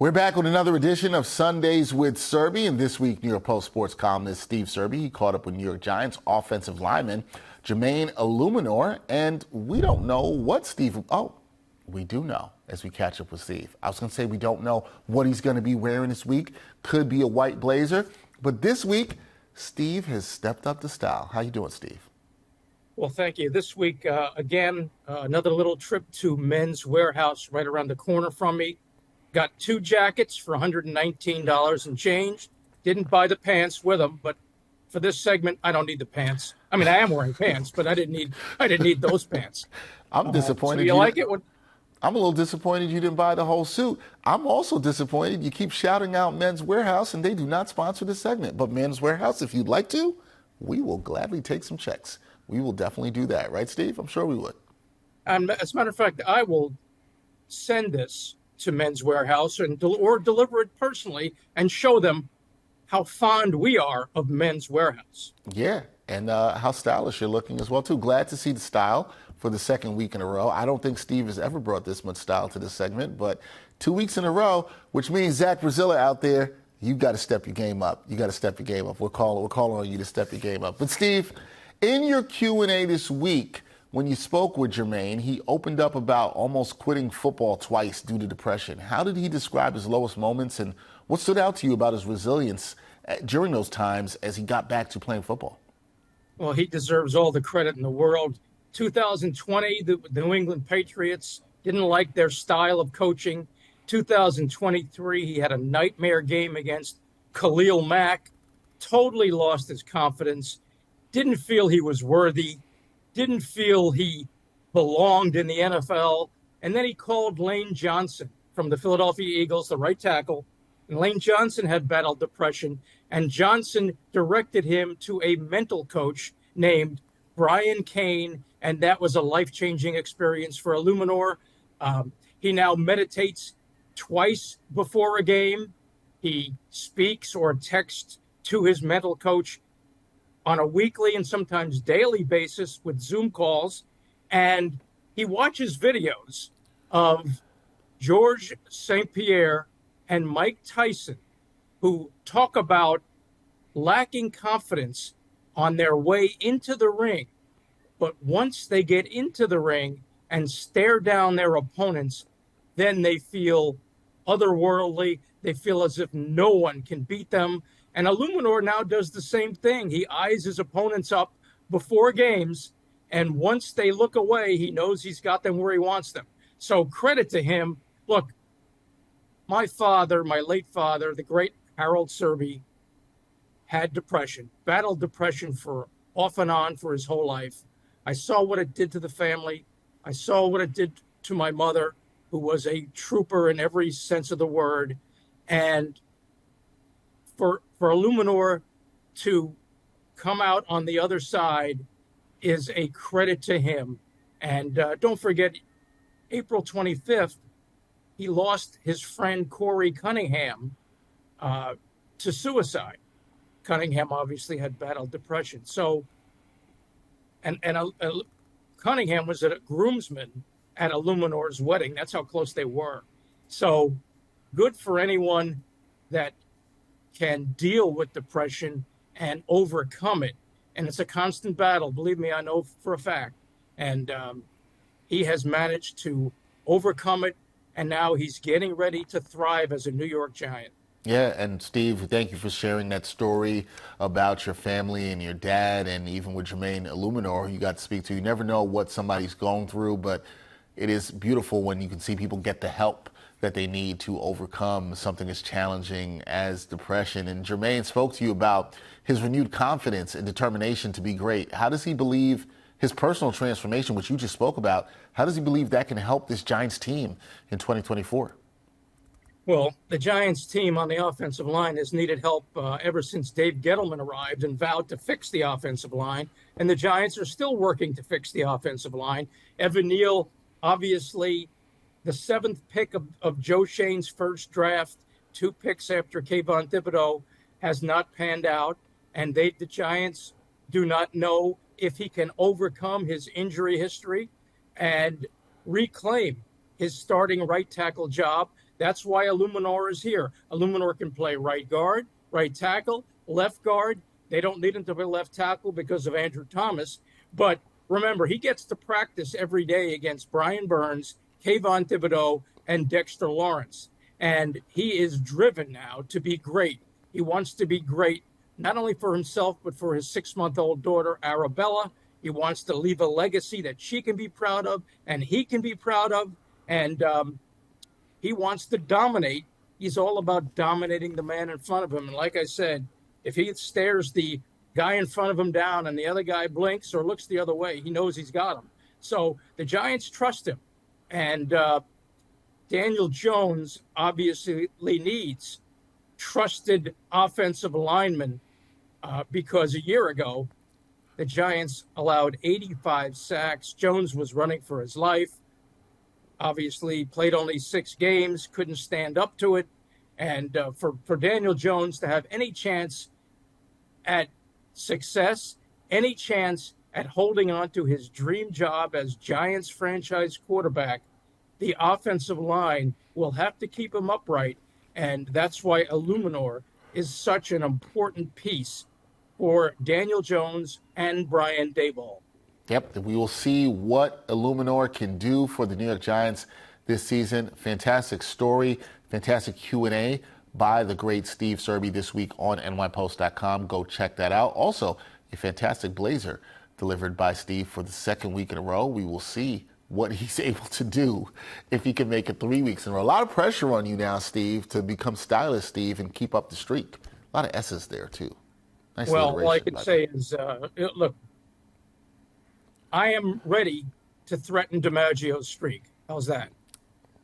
We're back with another edition of Sundays with Serby, and this week New York Post sports columnist Steve Serby, he caught up with New York Giants offensive lineman Jermaine Eluemunor, and we don't know what Steve, we do know as we catch up with Steve. I was going to say we don't know what he's going to be wearing this week. Could be a white blazer, but this week Steve has stepped up the style. How you doing, Steve? Well, thank you. This week, again, another little trip to Men's Warehouse right around the corner from me. Got 2 jackets for $119 and change. Didn't buy the pants with them, but for this segment, I don't need the pants. I mean, I am wearing pants, but I didn't need those pants. I'm disappointed. So you like it? I'm a little disappointed you didn't buy the whole suit. I'm also disappointed you keep shouting out Men's Warehouse, and they do not sponsor this segment. But Men's Warehouse, if you'd like to, we will gladly take some checks. We will definitely do that. Right, Steve? I'm sure we would. As a matter of fact, I will send this to Men's Warehouse or deliver it personally and show them how fond we are of Men's Warehouse. Yeah, and how stylish you're looking as well, too. Glad to see the style for the second week in a row. I don't think Steve has ever brought this much style to this segment, but 2 weeks in a row, which means Zach Brazilla out there, you got to step your game up. You got to step your game up. We're calling on you to step your game up. But Steve, in your Q&A this week, when you spoke with Jermaine, he opened up about almost quitting football twice due to depression. How did he describe his lowest moments, and what stood out to you about his resilience during those times as he got back to playing football? Well, he deserves all the credit in the world. 2020, the New England Patriots didn't like their style of coaching. 2023, he had a nightmare game against Khalil Mack, totally lost his confidence, didn't feel he was worthy, didn't feel he belonged in the NFL. And then he called Lane Johnson from the Philadelphia Eagles, the right tackle. And Lane Johnson had battled depression, and Johnson directed him to a mental coach named Brian Kane, and that was a life-changing experience for Eluemunor. He now meditates twice before a game. He speaks or texts to his mental coach on a weekly and sometimes daily basis with Zoom calls, and he watches videos of Georges St-Pierre and Mike Tyson, who talk about lacking confidence on their way into the ring. But once they get into the ring and stare down their opponents, then they feel otherworldly. They feel as if no one can beat them. And Eluemunor now does the same thing. He eyes his opponents up before games, and once they look away, he knows he's got them where he wants them. So credit to him. Look, my father, my late father, the great Harold Serby, had depression, battled depression for off and on for his whole life. I saw what it did to the family. I saw what it did to my mother, who was a trooper in every sense of the word. And for Eluemunor to come out on the other side is a credit to him. And don't forget, April 25th, he lost his friend Corey Cunningham to suicide. Cunningham obviously had battled depression. So, and Cunningham was a groomsman at Eluemunor's wedding. That's how close they were. So good for anyone that can deal with depression and overcome it. And it's a constant battle. Believe me, I know for a fact. And he has managed to overcome it. And now he's getting ready to thrive as a New York Giant. Yeah, and Steve, thank you for sharing that story about your family and your dad, and even with Jermaine Eluemunor, who you got to speak to. You never know what somebody's going through, but it is beautiful when you can see people get the help that they need to overcome something as challenging as depression. And Jermaine spoke to you about his renewed confidence and determination to be great. How does he believe his personal transformation, which you just spoke about, how does he believe that can help this Giants team in 2024? Well, the Giants team on the offensive line has needed help ever since Dave Gettleman arrived and vowed to fix the offensive line. And the Giants are still working to fix the offensive line. Evan Neal, obviously, the 7th pick of Joe Shane's first draft, 2 picks after Kayvon Thibodeau, has not panned out. And the Giants do not know if he can overcome his injury history and reclaim his starting right tackle job That's why Eluemunor is here. Eluemunor can play right guard, right tackle, left guard. They don't need him to play left tackle because of Andrew Thomas. But remember, he gets to practice every day against Brian Burns, Kayvon Thibodeau, and Dexter Lawrence. And he is driven now to be great. He wants to be great, not only for himself, but for his 6-month-old daughter, Arabella. He wants to leave a legacy that she can be proud of and he can be proud of. And he wants to dominate. He's all about dominating the man in front of him. And like I said, if he stares the guy in front of him down and the other guy blinks or looks the other way, he knows he's got him. So the Giants trust him. And Daniel Jones obviously needs trusted offensive linemen because a year ago, the Giants allowed 85 sacks. Jones was running for his life. Obviously, played only 6 games, couldn't stand up to it. And for Daniel Jones to have any chance at success, any chance at holding on to his dream job as Giants franchise quarterback, the offensive line will have to keep him upright. And that's why Eluemunor is such an important piece for Daniel Jones and Brian Daboll. Yep, we will see what Eluemunor can do for the New York Giants this season. Fantastic story, fantastic Q&A by the great Steve Serby this week on nypost.com. Go check that out. Also, a fantastic blazer delivered by Steve for the 2nd week in a row. We will see what he's able to do if he can make it 3 weeks in a row. A lot of pressure on you now, Steve, to become stylish, Steve, and keep up the streak. A lot of S's there, too. Nice well, all I can say is, look, I am ready to threaten DiMaggio's streak. How's that?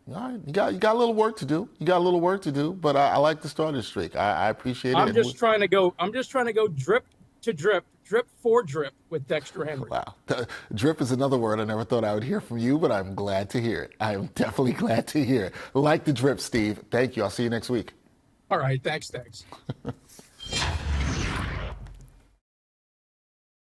All right. You got a little work to do. You got a little work to do, but I like the starter streak. I appreciate it. I'm just trying to go drip to drip, drip for drip with Dexter Henry. Wow. Drip is another word I never thought I would hear from you, but I'm glad to hear it. I am definitely glad to hear it. Like the drip, Steve. Thank you. I'll see you next week. All right. Thanks.